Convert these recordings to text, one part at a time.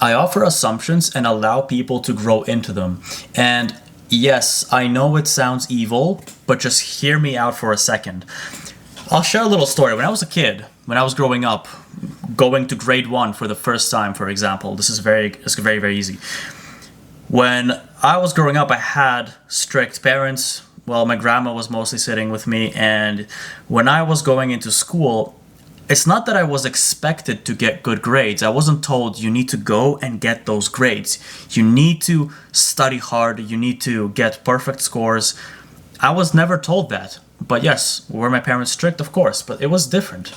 I offer assumptions and allow people to grow into them. And yes, I know it sounds evil, but just hear me out for a second. I'll share a little story. When I was a kid, when I was growing up, going to grade one for the first time, for example, it's very, very easy. When I was growing up, I had strict parents. Well, my grandma was mostly sitting with me, and when I was going into school, it's not that I was expected to get good grades. I wasn't told you need to go and get those grades. You need to study hard. You need to get perfect scores. I was never told that. But yes, were my parents strict? Of course, but it was different.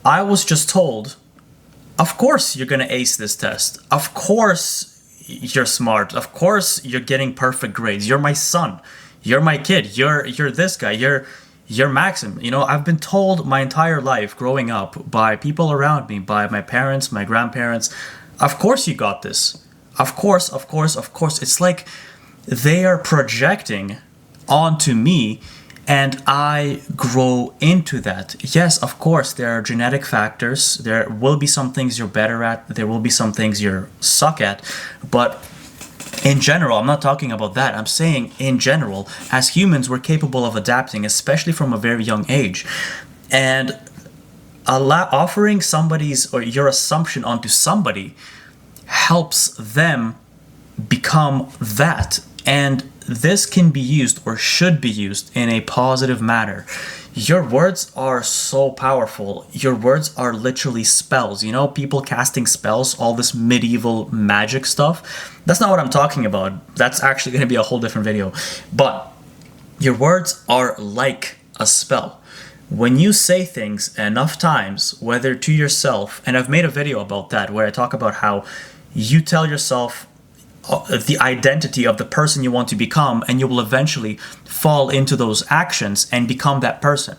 I was just told, of course you're going to ace this test. Of course you're smart. Of course you're getting perfect grades. You're my son. You're my kid. You're this guy. You're Maxim. You know, I've been told my entire life growing up by people around me, by my parents, my grandparents, of course you got this. Of course, of course, of course. It's like they are projecting onto me and I grow into that. Yes, of course, there are genetic factors. There will be some things you're better at. There will be some things you're suck at. But in general, I'm not talking about that. I'm saying in general, as humans, we're capable of adapting, especially from a very young age. And offering somebody's or your assumption onto somebody helps them become that. And this can be used or should be used in a positive manner. Your words are so powerful. Your words are literally spells. You know, people casting spells, all this medieval magic stuff. That's not what I'm talking about. That's actually going to be a whole different video. But your words are like a spell. When you say things enough times, whether to yourself, and I've made a video about that where I talk about how you tell yourself the identity of the person you want to become, and you will eventually fall into those actions and become that person.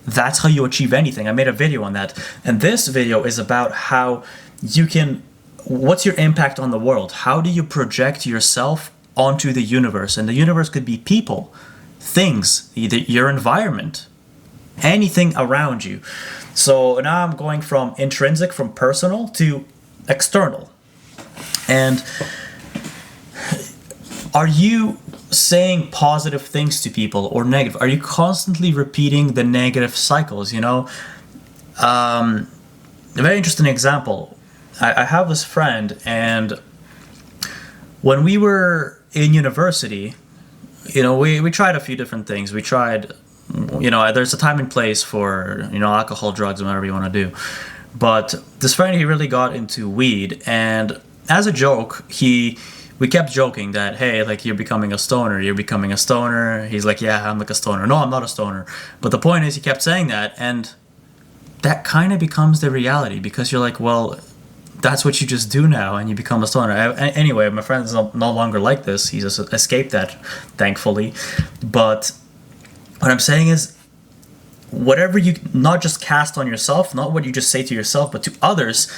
That's how you achieve anything. I made a video on that. And this video is about how you can, what's your impact on the world? How do you project yourself onto the universe? And the universe could be people, things, your environment, anything around you. So now I'm going from intrinsic, from personal to external. And are you saying positive things to people or negative? Are you constantly repeating the negative cycles? You know, a very interesting example. I have this friend, and when we were in university, you know, we tried a few different things. We tried, you know, there's a time and place for, you know, alcohol, drugs, and whatever you want to do. But this friend, he really got into weed, and as a joke, we kept joking that, hey, like, you're becoming a stoner. He's like, yeah, I'm like a stoner. No, I'm not a stoner. But the point is, he kept saying that, and that kind of becomes the reality, because you're like, well, that's what you just do now, and you become a stoner. Anyway, my friend is no longer like this. He's just escaped that, thankfully. But what I'm saying is, whatever you not just cast on yourself, not what you just say to yourself, but to others,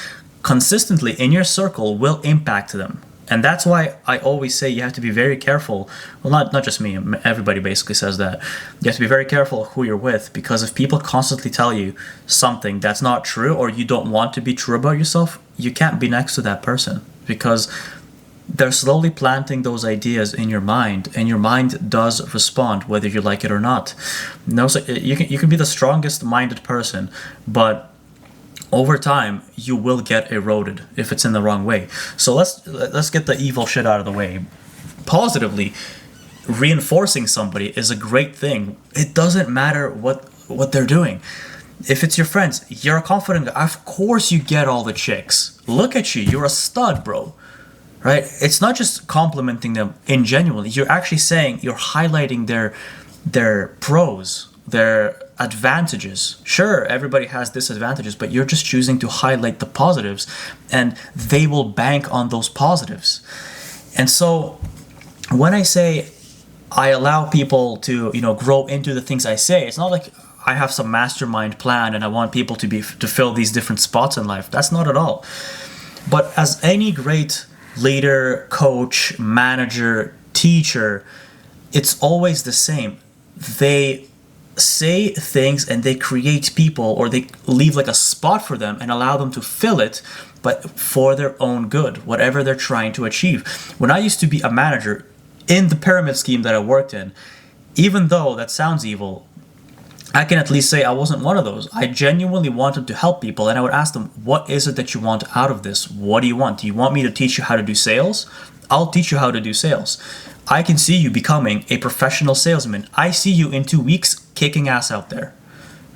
consistently in your circle will impact them. And that's why I always say you have to be very careful. Well, not just me, everybody basically says that. You have to be very careful who you're with, because if people constantly tell you something that's not true, or you don't want to be true about yourself, you can't be next to that person, because they're slowly planting those ideas in your mind, and your mind does respond whether you like it or not. No, so you can be the strongest minded person, but over time you will get eroded if it's in the wrong way. So let's get the evil shit out of the way. Positively, reinforcing somebody is a great thing. It doesn't matter what they're doing. If it's your friends, you're a confident guy. Of course you get all the chicks. Look at you, you're a stud, bro. Right? It's not just complimenting them ingenuinely. You're actually saying, you're highlighting their pros, their advantages. Sure, everybody has disadvantages, but you're just choosing to highlight the positives, and they will bank on those positives. And so when I say I allow people to, you know, grow into the things I say, it's not like I have some mastermind plan and I want people to fill these different spots in life. That's not at all. But as any great leader, coach, manager, teacher, it's always the same. They say things and they create people, or they leave like a spot for them and allow them to fill it but for their own good, whatever they're trying to achieve. When I used to be a manager in the pyramid scheme that I worked in, even though that sounds evil, I can at least say I wasn't one of those. I genuinely wanted to help people, and I would ask them, what is it that you want out of this? What do you want? Do you want me to teach you how to do sales? I'll teach you how to do sales. I can see you becoming a professional salesman. I see you in 2 weeks kicking ass out there,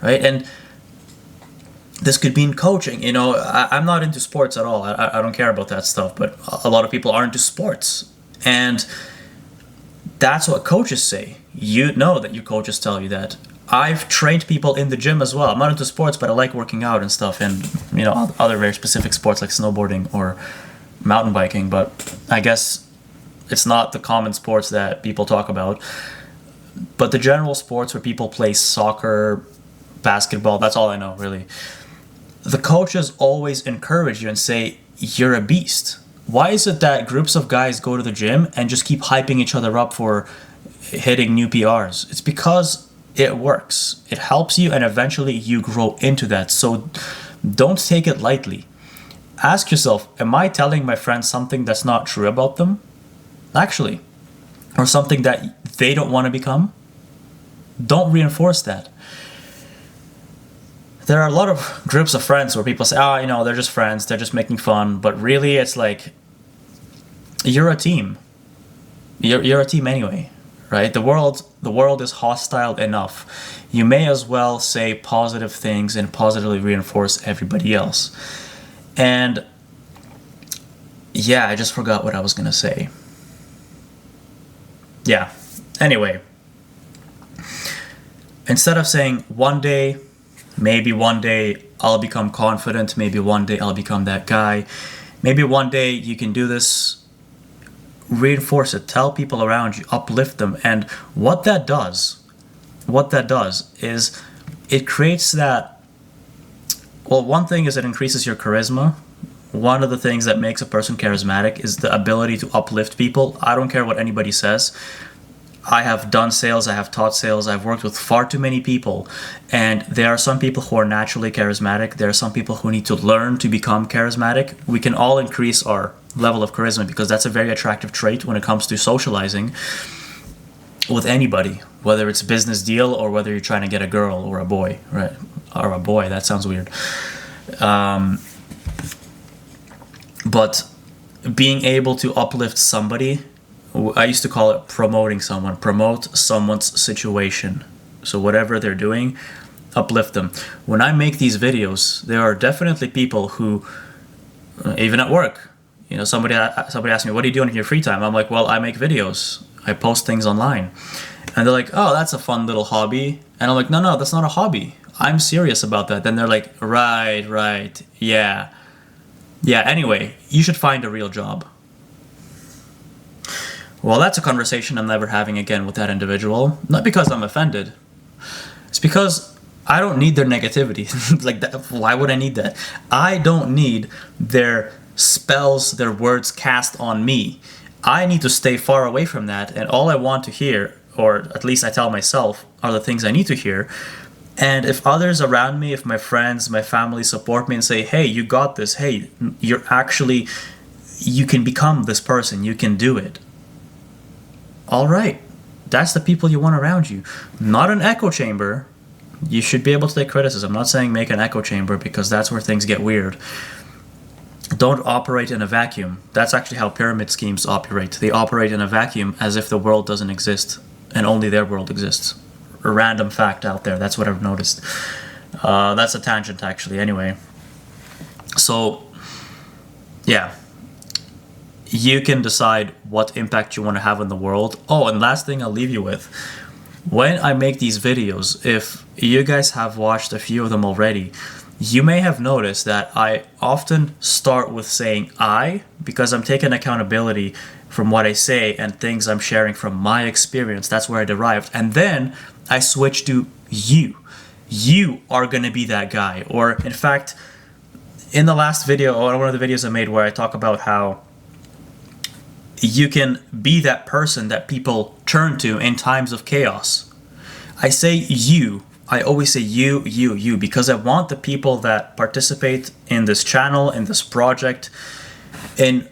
right? And this could be in coaching. I'm not into sports at all. I don't care about that stuff, but a lot of people are into sports. And that's what coaches say. You know that your coaches tell you that. I've trained people in the gym as well. I'm not into sports, but I like working out and stuff, and other very specific sports like snowboarding or mountain biking. But I guess it's not the common sports that people talk about. But the general sports where people play soccer, basketball, that's all I know, really. The coaches always encourage you and say, you're a beast. Why is it that groups of guys go to the gym and just keep hyping each other up for hitting new PRs? It's because it works. It helps you, and eventually you grow into that. So don't take it lightly. Ask yourself, am I telling my friends something that's not true about them? Actually. Or something that they don't want to become? Don't reinforce that. There are a lot of groups of friends where people say, they're just friends, they're just making fun. But really, it's like, you're a team. You're a team anyway, right? The world is hostile enough. You may as well say positive things and positively reinforce everybody else. And yeah, I just forgot what I was going to say. Yeah. Anyway, instead of saying maybe one day I'll become confident, maybe one day I'll become that guy, maybe one day you can do this, reinforce it, tell people around you, uplift them. And what that does is it creates that, well, one thing is it increases your charisma. One of the things that makes a person charismatic is the ability to uplift people. I don't care what anybody says. I have done sales, I have taught sales, I've worked with far too many people, and there are some people who are naturally charismatic. There are some people who need to learn to become charismatic. We can all increase our level of charisma because that's a very attractive trait when it comes to socializing with anybody, whether it's a business deal or whether you're trying to get a girl or a boy, right? Or a boy, that sounds weird. But being able to uplift somebody, I used to call it promoting someone. Promote someone's situation. So whatever they're doing, uplift them. When I make these videos, there are definitely people who, even at work, somebody asked me, what do you do in your free time? I'm like, well, I make videos. I post things online. And they're like, oh, that's a fun little hobby. And I'm like, no, that's not a hobby. I'm serious about that. Then they're like, right, yeah. Yeah, anyway, you should find a real job. Well, that's a conversation I'm never having again with that individual. Not because I'm offended. It's because I don't need their negativity. Like that, why would I need that? I don't need their spells, their words cast on me. I need to stay far away from that. And all I want to hear, or at least I tell myself, are the things I need to hear. And if others around me, if my friends, my family support me and say, hey, you got this. Hey, you can become this person. You can do it. All right. That's the people you want around you. Not an echo chamber. You should be able to take criticism. I'm not saying make an echo chamber because that's where things get weird. Don't operate in a vacuum. That's actually how pyramid schemes operate. They operate in a vacuum as if the world doesn't exist and only their world exists. A random fact out there. That's what I've noticed. That's a tangent, actually. Anyway. So, yeah. You can decide what impact you want to have in the world. Oh, and last thing I'll leave you with. When I make these videos, if you guys have watched a few of them already, you may have noticed that I often start with saying I, because I'm taking accountability from what I say and things I'm sharing from my experience. That's where I derived. And then I switch to you. You are going to be that guy. Or in fact, in the last video, or one of the videos I made where I talk about how you can be that person that people turn to in times of chaos. I say you. I always say you, because I want the people that participate in this channel, in this project, this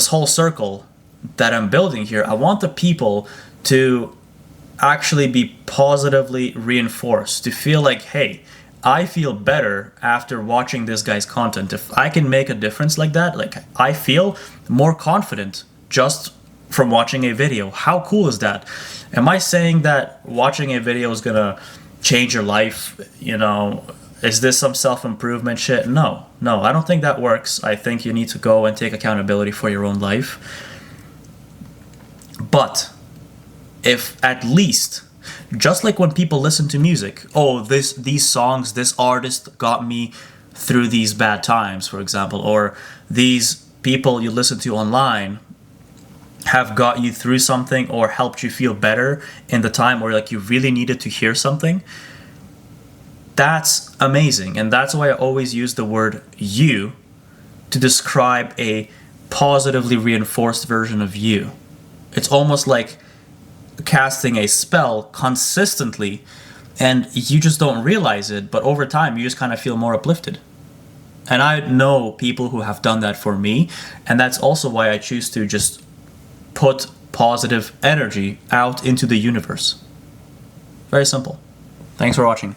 whole circle that I'm building here, I want the people to actually be positively reinforced, to feel like, hey, I feel better after watching this guy's content. If I can make a difference like that, like I feel more confident just from watching a video. How cool is that? Am I saying that watching a video is gonna change your life? Is this some self-improvement shit? No, I don't think that works. I think you need to go and take accountability for your own life. But if at least, just like when people listen to music, oh, these songs, this artist got me through these bad times, for example, or these people you listen to online have got you through something or helped you feel better in the time where like you really needed to hear something. That's amazing. And that's why I always use the word you to describe a positively reinforced version of you. It's almost like casting a spell consistently, and you just don't realize it, but over time you just kind of feel more uplifted. And I know people who have done that for me, and that's also why I choose to just put positive energy out into the universe. Very simple. Thanks for watching.